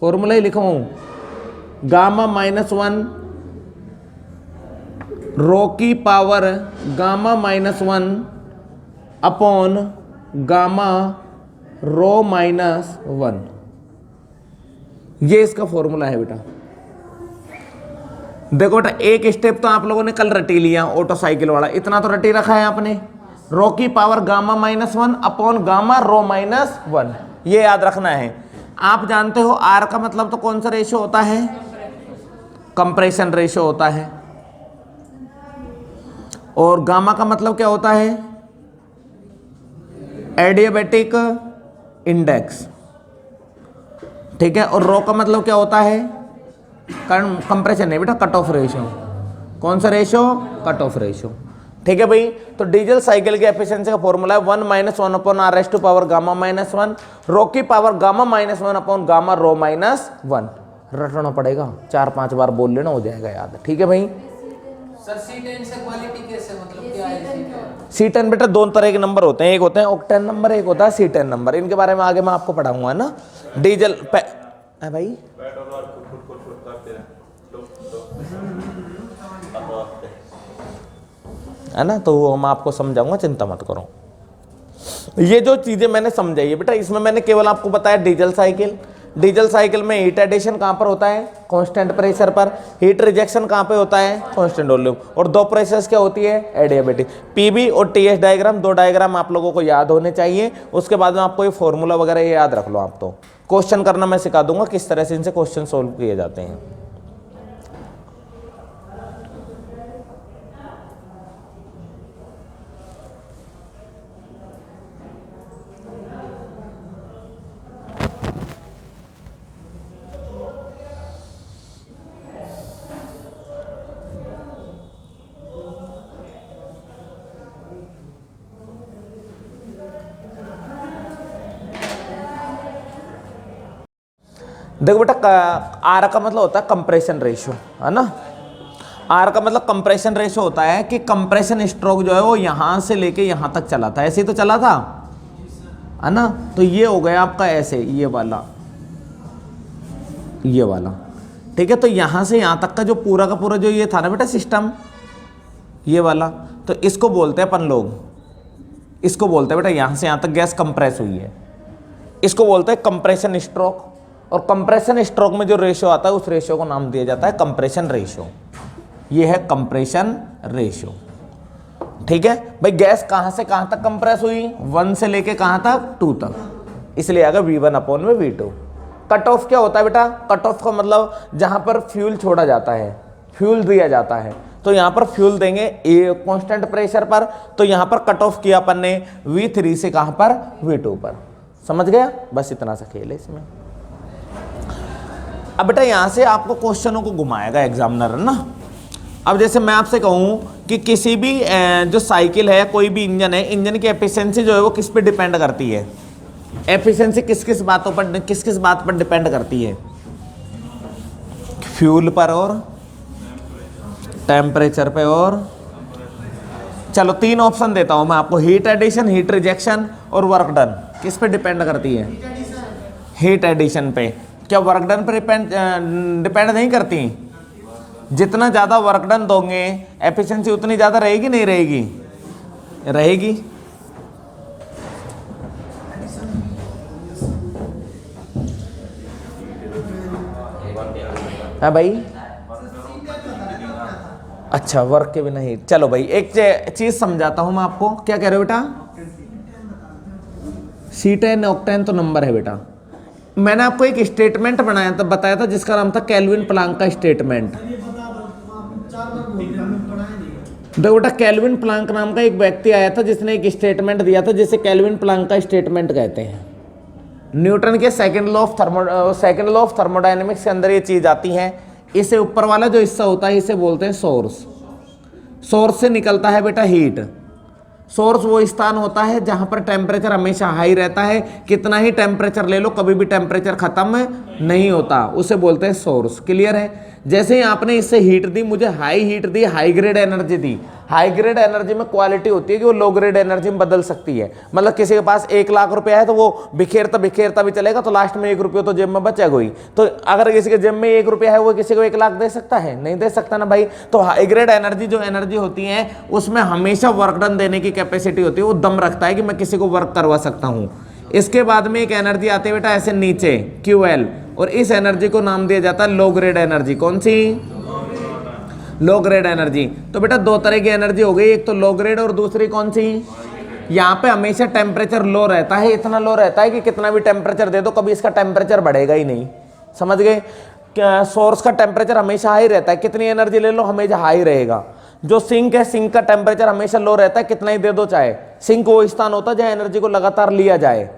फॉर्मूला ही लिखा हूं, गामा -1 रो की power gamma -1 upon gamma rho -1, ये इसका फॉर्मूला है बेटा। देखो बेटा एक स्टेप तो आप लोगों ने कल रटी लिया ऑटो साइकिल वाला, इतना तो रटी रखा है आपने, रो की power gamma -1 upon gamma rho -1, ये याद रखना है। आप जानते हो आर का मतलब तो कौन सा रेशो होता है, कंप्रेशन रेशो होता है, और गामा का मतलब क्या होता है, एडियाबैटिक इंडेक्स, ठीक है। और रो का मतलब क्या होता है, कंप्रेशन नहीं बेटा, कट ऑफ रेशो। कौन सा रेशो, कट ऑफ रेशो, ठीक है भाई। तो डीजल साइकिल की एफिशिएंसी का फॉर्मूला है 1 - 1 upon R raise to power gamma -1, rho की power gamma -1 upon gamma rho -1। रटना पड़ेगा, 4-5 बार बोल लेना, हो जाएगा याद, ठीक है भाई। सर C10 से क्वालिटी कैसे, मतलब क्या है C10? C10 बेटा दो तरह के नंबर होते हैं, एक होते हैं ऑक्टेन नंबर, एक होता है C10 नंबर। इनके बारे में आगे मैं आपको पढ़ाऊंगा, है ना। डीजल है भाई, पेट्रोल और फुट करते रहे, है ना, तो वो मैं आपको समझाऊंगा, चिंता मत करो। ये जो चीजें मैंने समझाई है बेटा, इसमें मैंने केवल आपको बताया डीजल साइकिल। डीजल साइकिल में हीट एडिशन कहाँ पर होता है, कांस्टेंट प्रेशर पर। हीट रिजेक्शन कहाँ पे होता है, कांस्टेंट वॉल्यूम। और दो प्रेशर्स क्या होती है, एडियाबैटिक। पीबी और टीएस डायग्राम, दो डायग्राम आप लोगों को याद होने चाहिए। उसके बाद में आपको ये फॉर्मूला वगैरह ये याद रख लो। आप तो क्वेश्चन करना मैं सिखा दूंगा, किस तरह से इनसे क्वेश्चन सोल्व किए जाते हैं। देखो बेटा, आर का मतलब होता है कंप्रेशन रेशो, है ना। आर का मतलब कंप्रेशन रेशो होता है कि कंप्रेशन स्ट्रोक जो है वो यहां से लेके यहां तक चला था, ऐसे ही तो चला था, है ना। तो ये हो गया आपका ऐसे, ये वाला, ठीक है। तो यहां से यहां तक का जो पूरा का पूरा जो ये था ना बेटा सिस्टम, ये वाला, तो इसको बोलते हैं अपन लोग, इसको बोलते हैं बेटा, यहां से यहां तक गैस कंप्रेस हुई है, इसको बोलते हैं कंप्रेशन स्ट्रोक। और कंप्रेशन स्ट्रोक में जो रेशो आता है उस रेशो को नाम दिया जाता है कंप्रेशन रेशो। ये है कंप्रेशन रेशो, ठीक है भाई। गैस कहां से कहां तक कंप्रेस हुई, 1 से लेके कहां तक, 2 तक, इसलिए अगर V1 अपॉन में V2। कट ऑफ क्या होता है बेटा, कट ऑफ का मतलब जहां पर फ्यूल छोड़ा जाता है, फ्यूल दिया जाता है, तो यहाँ पर फ्यूल देंगे कांस्टेंट प्रेशर पर, तो यहाँ पर कट ऑफ किया अपन ने V3 से कहाँ पर, V2 पर। समझ गया? बस इतना सा खेल है इसमें। अब बेटा यहाँ से आपको क्वेश्चनों को घुमाएगा एग्जामिनर ना। अब जैसे मैं आपसे कहूँ कि किसी भी जो साइकिल है, कोई भी इंजन है, इंजन की एफिशिएंसी जो है वो किस पे डिपेंड करती है? एफिशिएंसी किस किस बात पर डिपेंड करती है? फ्यूल पर और टेम्परेचर पे और, चलो 3 ऑप्शन देता हूं मैं आपको, हीट एडिशन, हीट रिजेक्शन और वर्क डन। किस पे डिपेंड करती है? हीट एडिशन पे। क्या वर्क डन पर डिपेंड नहीं करती? जितना ज़्यादा वर्क डन दोगे एफिशिएंसी उतनी ज़्यादा रहेगी, नहीं रहेगी? रहेगी। हाँ भाई, अच्छा वर्क के बिना ही। चलो भाई एक चीज समझाता हूं मैं आपको। क्या कह रहे हो बेटा? C10 ऑक्टेन तो नंबर है बेटा। मैंने आपको एक स्टेटमेंट बताया था जिसका नाम था केल्विन प्लांक का स्टेटमेंट। देखो बेटा, केल्विन प्लांक नाम का एक व्यक्ति आया था जिसने एक स्टेटमेंट दिया था जिसे केल्विन प्लांक का स्टेटमेंट कहते हैं। न्यूटन के सेकंड लॉ ऑफ थर्मोडायनेमिक्स के अंदर ये चीज आती है। इसे ऊपर वाला जो हिस्सा होता है इसे बोलते हैं सोर्स। सोर्स से निकलता है बेटा हीट। सोर्स वो स्थान होता है जहां पर टेम्परेचर हमेशा हाई रहता है। कितना ही टेम्परेचर ले लो कभी भी टेम्परेचर खत्म नहीं होता, उसे बोलते हैं सोर्स। क्लियर है? जैसे ही आपने इससे हीट दी, मुझे हाई हीट दी, हाई ग्रेड एनर्जी दी। हाई ग्रेड एनर्जी में क्वालिटी होती है कि वो लो ग्रेड एनर्जी में बदल सकती है। मतलब किसी के पास 1 लाख रुपया है तो वो बिखेरता भी चलेगा तो लास्ट में 1 रुपया तो जेब में बचेगा ही। तो अगर किसी के जेब में 1 रुपया है वो किसी को 1 लाख दे सकता है? नहीं दे सकता ना भाई। तो हाई ग्रेड एनर्जी जो एनर्जी होती है उसमें हमेशा वर्क डन देने की कैपेसिटी होती है। वो दम रखता है कि मैं किसी को वर्क करवा सकता हूँ। इसके बाद में एक एनर्जी आती है बेटा ऐसे नीचे, QL, और इस एनर्जी को नाम दिया जाता है लो ग्रेड एनर्जी। कौन सी? Low grade energy. तो बेटा 2 तरह की एनर्जी हो गई, एक तो लो ग्रेड और दूसरी कौन सी? यहाँ पे हमेशा टेम्परेचर लो रहता है, इतना लो रहता है कि कितना भी टेम्परेचर दे दो कभी इसका टेम्परेचर बढ़ेगा ही नहीं। समझ गए? सोर्स का टेम्परेचर हमेशा हाई रहता है, कितनी एनर्जी ले लो हमेशा हाई रहेगा। जो सिंक है, सिंक का टेम्परेचर हमेशा लो रहता है, कितना ही दे दो चाहे। सिंक वो स्थान होता है जहाँ एनर्जी को लगातार लिया जाए,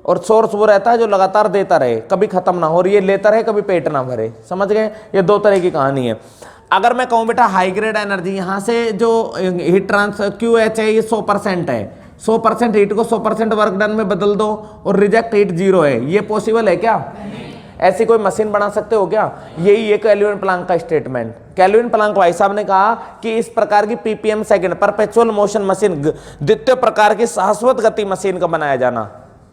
और सोर्स वो रहता है जो लगातार देता रहे, कभी खत्म ना हो, और ये लेता रहे कभी पेट ना भरे। समझ गए? ये 2 तरह की कहानी है। अगर मैं कहूँ बेटा हाई ग्रेड एनर्जी, यहाँ से जो हीट ट्रांसफर QH है ये 100% है। 100% हीट को 100% वर्क डन में बदल दो और रिजेक्ट हीट 0 है। ये पॉसिबल है क्या? ऐसी कोई मशीन बना सकते हो क्या? यही है केल्विन प्लांक का स्टेटमेंट। केल्विन प्लांक भाई साहब ने कहा कि इस प्रकार की PPM second perpetual motion machine, द्वितीय प्रकार की शाश्वत गति मशीन का बनाया जाना।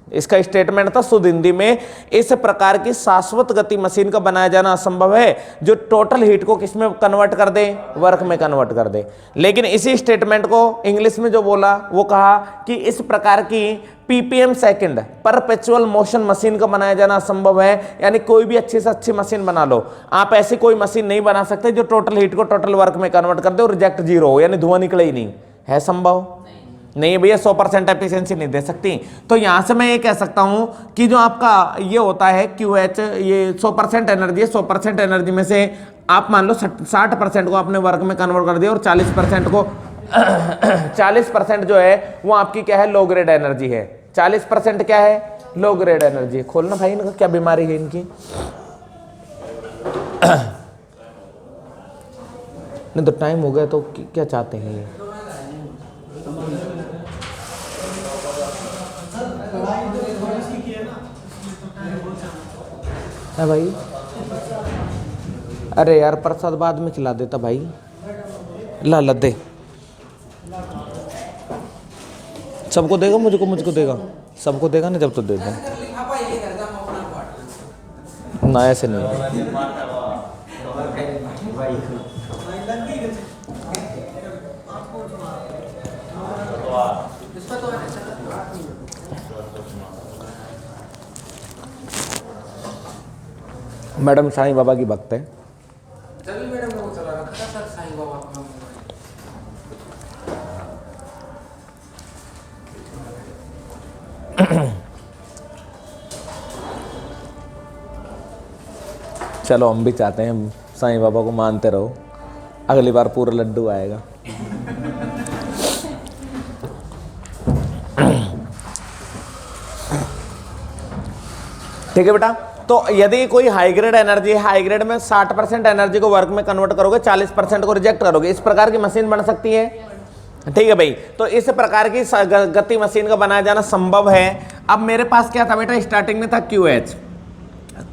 इसका स्टेटमेंट था शुद्ध हिंदी में, इस प्रकार की शाश्वत गति मशीन का बनाया जाना असंभव है जो टोटल हीट को किस में कन्वर्ट कर दे? वर्क में कन्वर्ट कर दे। लेकिन इसी स्टेटमेंट को इंग्लिश में जो बोला वो कहा कि इस प्रकार की PPM second perpetual motion machine का बनाया जाना असंभव है। यानी कोई भी अच्छी से अच्छी मशीन बना लो, आप ऐसी कोई मशीन नहीं बना सकते जो टोटल हीट को टोटल वर्क में कन्वर्ट कर दे और रिजेक्ट 0 हो, यानी धुआं निकले ही नहीं। है संभव? नहीं भैया, 100% एफिशिएंसी नहीं दे सकती। तो यहां से मैं ये कह सकता हूं कि जो आपका ये होता है QH, ये 100% एनर्जी है। 100% एनर्जी में से आप मान लो 60% को आपने वर्क में कन्वर्ट कर दिया और 40% को 40% जो है वो आपकी क्या है? लो ग्रेड एनर्जी है। 40% क्या है? Low grade energy. खोलना भाई, इनका क्या बीमारी है इनकी? नहीं तो टाइम हो गया तो क्या चाहते हैं ये? है भाई? अरे यार प्रसाद बाद में खिला देता भाई। ला दे, सबको देगा, मुझको देगा, सबको देगा ना जब तो दे दे ना, ऐसे नहीं। मैडम साईं बाबा की भक्त है। चलिए मैडम को चला रखा था सर साईं बाबा का। चलो हम भी चाहते हैं साईं बाबा को मानते रहो। अगली बार पूरा लड्डू आएगा। ठीक है बेटा, तो यदि कोई हाई ग्रेड एनर्जी है, हाई ग्रेड में 60% एनर्जी को वर्क में कन्वर्ट करोगे, 40% को रिजेक्ट करोगे, इस प्रकार की मशीन बन सकती है। ठीक है भाई, तो इस प्रकार की गति मशीन का बनाया जाना संभव है। अब मेरे पास क्या था बेटा, स्टार्टिंग में था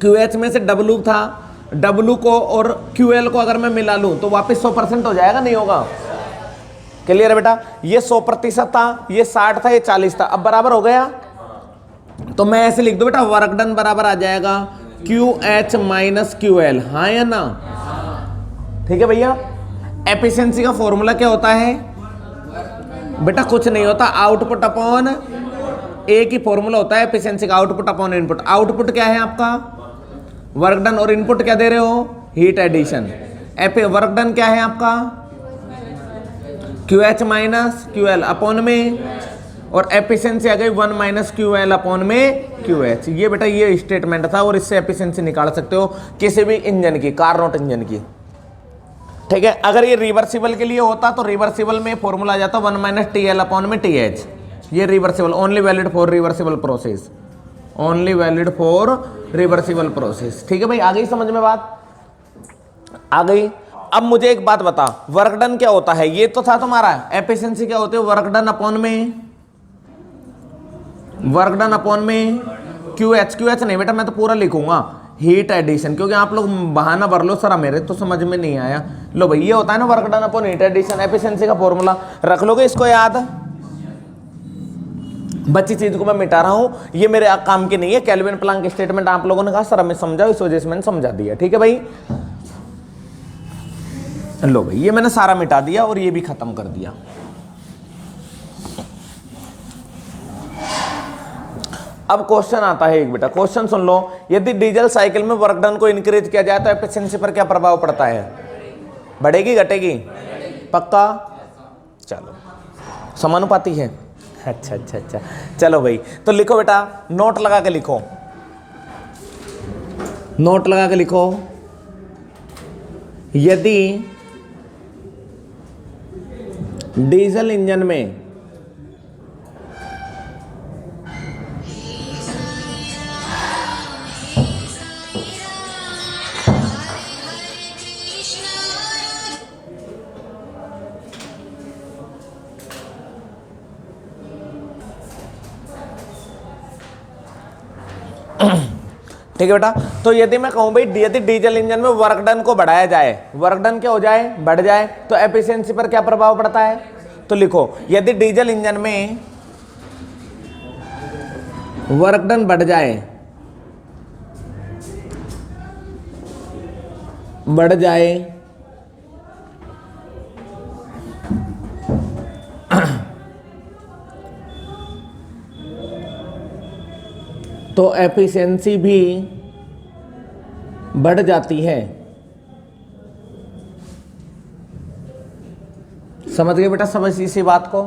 QH में से W था, W को और QL को अगर मैं मिला लूं तो वापस 100% हो जाएगा, नहीं होगा? क्लियर है बेटा, ये 100% था, ये 60 था, ये 40 था, अब बराबर हो गया। तो मैं ऐसे लिख दूं बेटा, वर्क डन बराबर आ जाएगा QH माइनस QL, हाँ या ना? ठीक है भैया। एफिशिएंसी का फॉर्मूला क्या होता है बेटा? कुछ नहीं होता, आउटपुट अपॉन एक ही फॉर्मूला होता है एफिशिएंसी का, आउटपुट अपॉन इनपुट। आउटपुट क्या है आपका? वर्क डन, और इनपुट क्या दे रहे हो? Heat addition. वर्क डन क्या है आपका? QH माइनस QL अपॉन में, और एफिशिएंसी आ गई 1 माइनस QL अपॉन में QH। ये बेटा ये स्टेटमेंट था, और इससे एफिशिएंसी निकाल सकते हो किसी भी इंजन की, कार्नोट इंजन की। ठीक है, अगर ये रिवर्सिबल के लिए होता तो रिवर्सिबल में फॉर्मूला आ जाता 1 माइनस TL अपॉन में TH। ये reversible, only valid for reversible process, only valid for reversible process. ठीक है भाई, आ गई समझ में बात? आ गई। अब मुझे एक बात बता, वर्क डन क्या होता है? ये तो था तुम्हारा। एफिशिएंसी क्या होती है? वर्क डन अपॉन में, वर्क डन अपॉन में QH नहीं बेटा, मैं तो पूरा लिखूंगा हीट एडिशन, क्योंकि आप लोग बहाना भर लो सर मेरे तो समझ में नहीं आया। लो भाई, ये होता है ना work done upon heat addition, efficiency का फॉर्मूला रख लोगे इसको याद। बच्ची चीज को मैं मिटा रहा हूं, ये मेरे काम की नहीं है। केल्विन प्लैंक स्टेटमेंट आप लोगों ने कहा सर हमें समझाओ, इस वजह से मैंने समझा दिया। ठीक है भाई, लो भाई ये मैंने सारा मिटा दिया और ये भी खत्म कर दिया। अब क्वेश्चन आता है एक बेटा, क्वेश्चन सुन लो। यदि डीजल साइकिल में वर्क डन को इंक्रीज किया जाए तो एफिशिएंसी पर क्या प्रभाव पड़ता है? बढ़ेगी घटेगी? पक्का? चलो, समानुपाती है। अच्छा अच्छा अच्छा, चलो भाई, तो लिखो बेटा, नोट लगा के लिखो, नोट लगा के लिखो। यदि डीजल इंजन में ठीक है बेटा, तो यदि मैं कहूं भाई यदि डीजल इंजन में वर्क डन को बढ़ाया जाए, वर्क डन क्या हो जाए? बढ़ जाए, तो एफिशिएंसी पर क्या प्रभाव पड़ता है? तो लिखो, यदि डीजल इंजन में वर्क डन बढ़ जाए, तो एफिशिएंसी भी बढ़ जाती है। समझ गए बेटा समझ इसी बात को?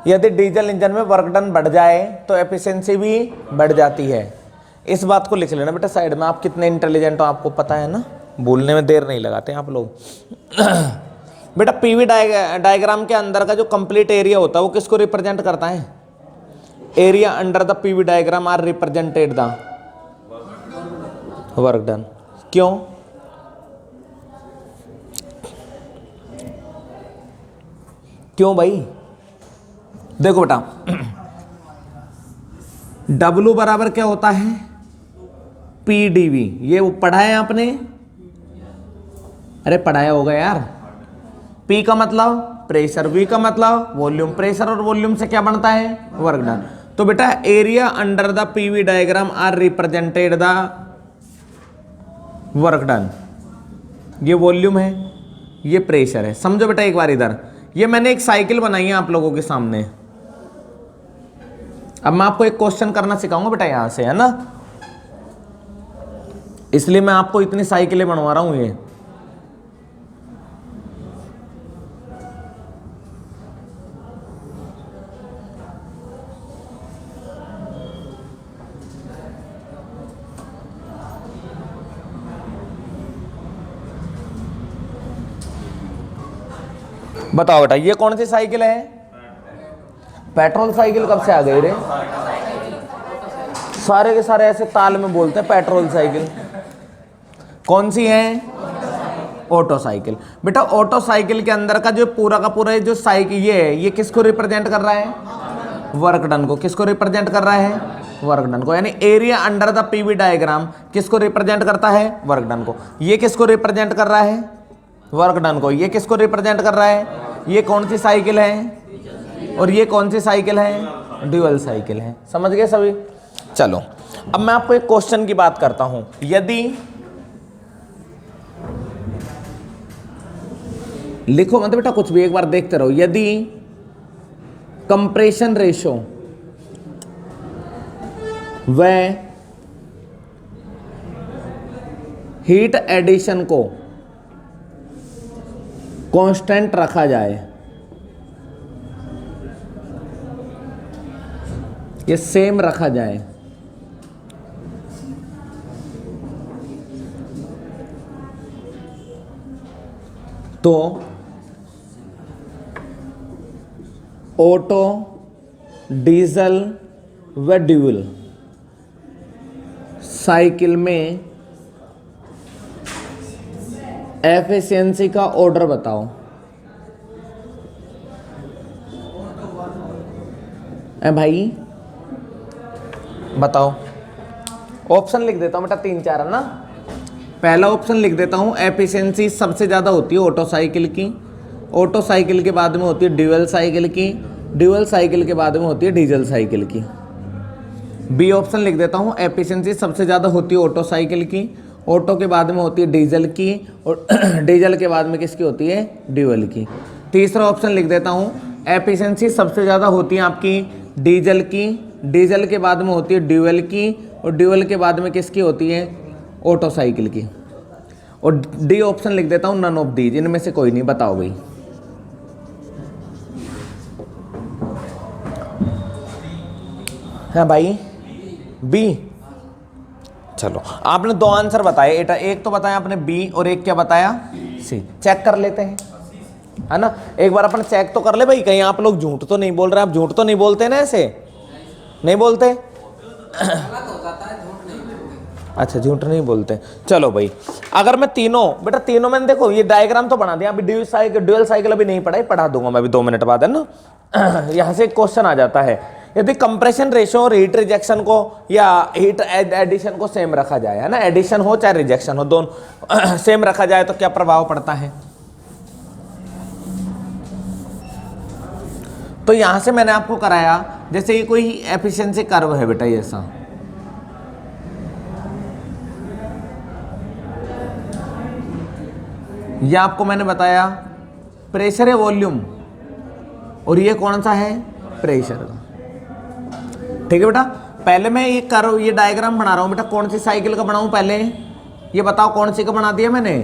यदि डीजल इंजन में वर्क डन बढ़ जाए तो एफिशिएंसी भी बढ़ जाती है। इस बात को लिख लेना बेटा साइड में। आप कितने इंटेलिजेंट हो आपको पता है ना, भूलने में देर नहीं लगाते आप लोग। बेटा पीवी डायग्राम के अंदर का जो कंप्लीट एरिया होता है वो किसको रिप्रेजेंट करता है? Area under the PV diagram are represented the work done. क्यों? क्यों भाई? देखो बेटा, W बराबर क्या होता है? PdV। ये पढ़ा है आपने? अरे पढ़ाया होगा यार। P का मतलब प्रेशर, V का मतलब वॉल्यूम। प्रेशर और वॉल्यूम से क्या बनता है? Work done. तो बेटा area under the PV diagram are represented the work done. ये वॉल्यूम है, ये प्रेशर है। समझो बेटा एक बार इधर, ये मैंने एक साइकिल बनाई है आप लोगों के सामने। अब मैं आपको एक क्वेश्चन करना सिखाऊंगा बेटा यहां से, है ना? इसलिए मैं आपको इतनी साइकिलें बनवा रहा हूं। ये बताओ बेटा ये कौन सी साइकिल है? पेट्रोल साइकिल कब से आ गई रे? सारे के सारे ऐसे ताल में बोलते हैं पेट्रोल साइकिल। कौन सी है? Auto cycle. बेटा ऑटो साइकिल के अंदर का जो पूरा का पूरा जो साइकिल ये है, ये किसको रिप्रेजेंट कर रहा है? वर्क डन को। किसको रिप्रेजेंट कर रहा है? वर्क डन को। यानी area under the PV diagram किसको रिप्रेजेंट करता है? वर्क डन को। ये किसको रिप्रेजेंट कर रहा है? वर्क डन को। ये किसको रिप्रेजेंट कर रहा है? ये कौन सी साइकिल है और ये कौन सी साइकिल है? ड्यूअल साइकिल है। समझ गए सभी? चलो अब मैं आपको एक क्वेश्चन की बात करता हूं। यदि लिखो मतलब बेटा कुछ भी, एक बार देखते रहो। यदि कंप्रेशन रेशो व हीट एडिशन को कांस्टेंट रखा जाए, ये सेम रखा जाए, तो ऑटो, डीजल व ड्यूल साइकिल में एफिशिएंसी का ऑर्डर बताओ। भाई बताओ। ऑप्शन लिख देता हूं बेटा 3-4 है ना। पहला ऑप्शन लिख देता हूं, एफिशिएंसी सबसे ज़्यादा होती है ऑटो साइकिल की, ऑटो साइकिल के बाद में होती है ड्यूअल साइकिल की, ड्यूअल साइकिल के बाद में होती है डीजल साइकिल की। बी ऑप्शन लिख देता हूं, एफिशिएंसी सबसे ज़्यादा होती है ऑटो साइकिल की, ऑटो के बाद में होती है डीजल की, और डीजल के बाद में किसकी होती है? ड्यूअल की। तीसरा ऑप्शन लिख देता हूं, एफिशिएंसी सबसे ज़्यादा होती है आपकी डीजल की, डीजल के बाद में होती है ड्यूअल की, और ड्यूअल के बाद में किसकी होती है? ऑटो साइकिल की। और डी ऑप्शन लिख देता हूं, नन ऑफ दीज, इनमें से कोई नहीं। बताओ भाई। हाँ भाई बी। चलो आपने 2 आंसर बताए, एक तो बताया आपने बी और एक क्या बताया? सी। चेक कर लेते हैं, है ना। एक बार अपन चेक तो कर ले भाई, कहीं आप लोग झूठ तो नहीं बोल रहे। आप झूठ तो नहीं बोलते ना, ऐसे नहीं बोलते? गलत हो जाता है, झूठ नहीं बोलते। अच्छा झूठ नहीं बोलते। चलो भाई, अगर मैं तीनों बेटा तीनों मैंने देखो ये डायग्राम तो बना दिया। अभी ड्यूअल साइकिल अभी नहीं पढ़ाई, पढ़ा दूंगा मैं अभी 2 मिनट बाद, है ना। यहां से एक क्वेश्चन आ जाता है, यदि कंप्रेशन रेशो और हीट रिजेक्शन को या हीट एडिशन को सेम रखा जाए, है ना, एडिशन हो चाहे रिजेक्शन हो, दोनों सेम रखा जाए तो क्या प्रभाव पड़ता है? तो यहां से मैंने आपको कराया, जैसे ये कोई एफिशिएंसी कर्व है बेटा, ये ऐसा, ये आपको मैंने बताया प्रेशर है वॉल्यूम, और ये कौन सा है? प्रेशर का। ठीक है बेटा। पहले मैं ये कर्व, ये डायग्राम बना रहा हूं बेटा। कौन सी साइकिल का बनाऊं पहले? ये बताओ कौन सी का बना दिया मैंने?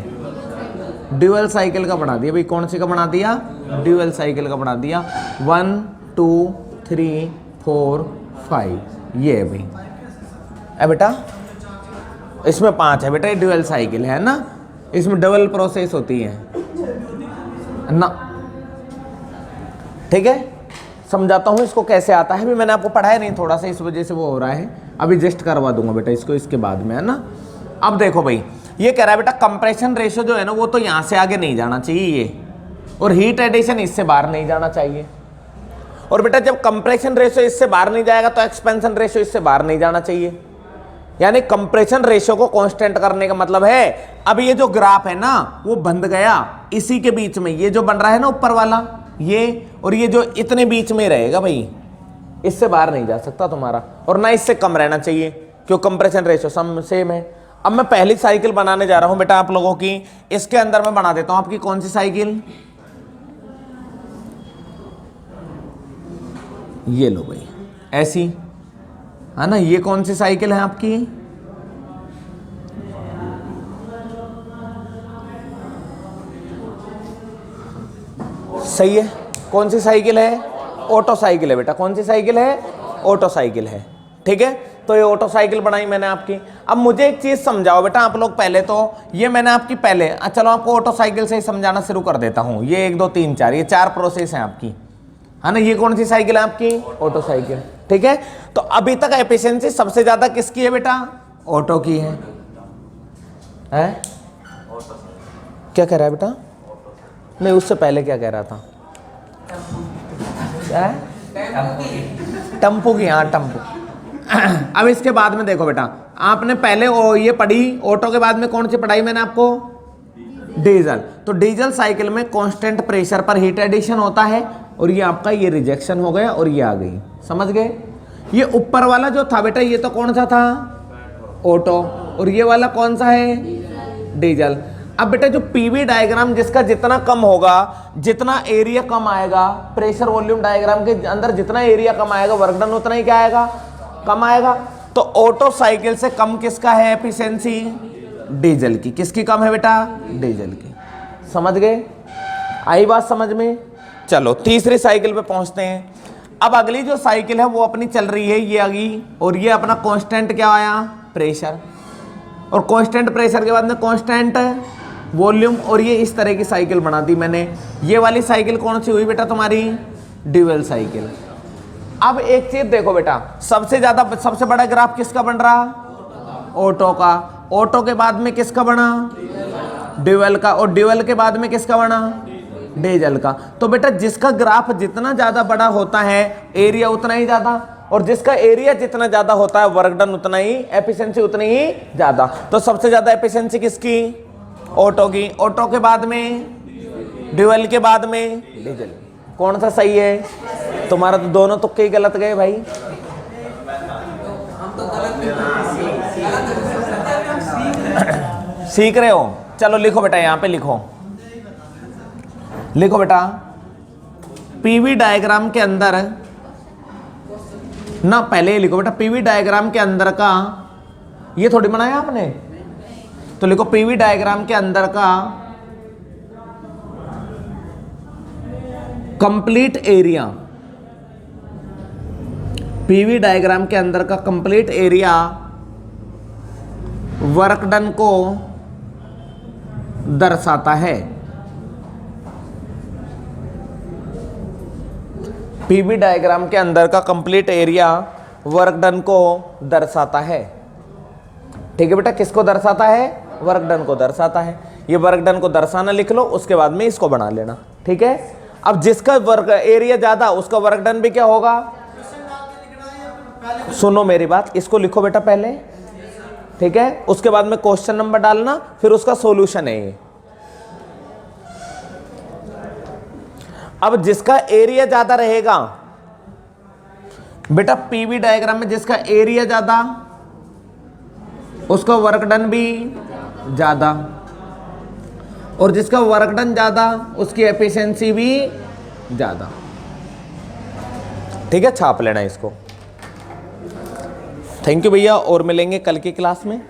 ड्यूअल साइकिल का बना दिया भाई। कौन सी का बना दिया? ड्यूअल साइकिल का बना दिया। 1 2 3 4 5 ये है भाई। बेटा इसमें 5 है बेटा, ये ड्यूअल साइकिल है ना, इसमें डबल प्रोसेस होती है ना। ठीक है, समझाता हूं इसको कैसे आता है। भी मैंने आपको पढ़ाया नहीं थोड़ा सा, इस वजह से वो हो रहा है। अभी जस्ट करवा दूंगा बेटा इसको इसके बाद में, है ना। अब देखो भाई, ये कह रहा है बेटा कंप्रेशन रेशो जो है ना, वो तो यहां से आगे नहीं जाना चाहिए ये, और हीट एडिशन इससे बाहर नहीं जाना चाहिए। और बेटा जब कंप्रेशन रेशो इससे बाहर नहीं जाएगा तो एक्सपेंशन रेशो इससे बाहर नहीं जाना चाहिए। यानी कंप्रेशन रेशो को कांस्टेंट करने का मतलब है, अब ये जो ग्राफ है ना वो बंध गया इसी के बीच में, ये जो बन रहा है ना ऊपर वाला ये, और ये जो इतने बीच में रहेगा भाई, इससे बाहर नहीं जा सकता तुम्हारा, और ना इससे कम रहना चाहिए, क्यों? कंप्रेशन रेशो सेम है। अब मैं पहली साइकिल बनाने जा रहा हूं बेटा आप लोगों की। इसके अंदर मैं बना देता हूं आपकी कौन सी साइकिल? ये लो भाई, ऐसी, है ना। ये कौन सी साइकिल है आपकी? सही है। कौन सी साइकिल है? ऑटो साइकिल है बेटा। कौन सी साइकिल है? ऑटो साइकिल है। ठीक है, तो ये ऑटो साइकिल बनाई मैंने आपकी। अब मुझे एक चीज समझाओ बेटा आप लोग पहले, तो ये मैंने आपकी पहले, चलो आपको ऑटो साइकिल से ही समझाना शुरू कर देता हूं। ये 1 2 3 4 ये 4 प्रोसेस है आपकी, है ना। ये कौन सी साइकिल है आपकी? ऑटो साइकिल, ठीक है। तो अभी तक एफिशिएंसी सबसे ज्यादा किसकी है बेटा? ऑटो की है। क्या कह रहा है बेटा? नहीं, उससे पहले क्या कह रहा था? क्या है? टम्पू की, हाँ टम्पू। अब इसके बाद में देखो बेटा, आपने पहले ये पढ़ी ऑटो के बाद में कौन सी पढ़ाई मैंने आपको? डीजल। तो डीजल साइकिल में कांस्टेंट प्रेशर पर हीट एडिशन होता है, और ये आपका ये रिजेक्शन हो गया और ये आ गई, समझ गए। ये ऊपर वाला जो था बेटा ये तो कौन सा था? ऑटो। और ये वाला कौन सा है? डीजल। अब बेटा जो पीवी डायग्राम जिसका जितना कम होगा, जितना एरिया कम आएगा, प्रेशर वॉल्यूम डायग्राम के अंदर जितना एरिया कम आएगा, वर्क डन उतना ही क्या आएगा? कम आएगा। तो ऑटो साइकिल से कम किसका है एफिशिएंसी? डीजल की। किसकी कम है बेटा? डीजल की। समझ गए? आई बात समझ में? चलो तीसरी साइकिल पे पहुंचते हैं। अब अगली जो साइकिल है वो अपनी चल रही है, ये आगी, और ये अपना कांस्टेंट क्या आया? प्रेशर। और कांस्टेंट प्रेशर के बाद में कांस्टेंट वॉल्यूम, और ये इस तरह की साइकिल बना दी मैंने। ये वाली साइकिल कौन सी हुई बेटा तुम्हारी? Dual cycle. अब एक चीज देखो बेटा, सबसे बड़ा ग्राफ किसका बन रहा? ऑटो का। ऑटो के बाद में किसका बना? ड्यूअल का। और ड्यूअल के बाद में किसका बना? डीजल का। तो बेटा जिसका ग्राफ जितना ज्यादा बड़ा होता है एरिया उतना ही ज्यादा, और जिसका एरिया जितना ज्यादा होता है वर्क डन उतना ही, एफिशिएंसी उतनी ही ज्यादा। तो सबसे ज्यादा एफिशिएंसी किसकी? ऑटो की। ऑटो के बाद में ड्यूअल के बाद में डीजल। कौन सा सही है? तुम्हारा तो दोनों तुक्के ही गलत गए भाई। सीख रहे हो? चलो लिखो बेटा, यहां पे लिखो बेटा, पीवी डायग्राम के अंदर ना, पहले ही लिखो बेटा, पीवी डायग्राम के अंदर का, ये थोड़ी बनाया आपने, तो लिखो पीवी डायग्राम के अंदर का कंप्लीट एरिया, पीवी डायग्राम के अंदर का कंप्लीट एरिया वर्क डन को दर्शाता है। पीवी डायग्राम के अंदर का कंप्लीट एरिया वर्क डन को दर्शाता है। ठीक है बेटा, किसको दर्शाता है? वर्क डन को दर्शाता है। ये वर्क डन को दर्शाना लिख लो, उसके बाद में इसको बना लेना। ठीक है, अब जिसका वर्क एरिया ज्यादा उसका वर्क डन भी क्या होगा? सुनो मेरी बात, इसको लिखो बेटा पहले, ठीक है, उसके बाद में क्वेश्चन नंबर डालना, फिर उसका सॉल्यूशन है ये। अब जिसका एरिया ज्यादा रहेगा बेटा, पीवी डायग्राम में जिसका एरिया ज्यादा उसका वर्क डन भी ज्यादा, और जिसका वर्क डन ज्यादा उसकी एफिशिएंसी भी ज्यादा। ठीक है, छाप लेना इसको। थैंक यू भैया, और मिलेंगे कल की क्लास में।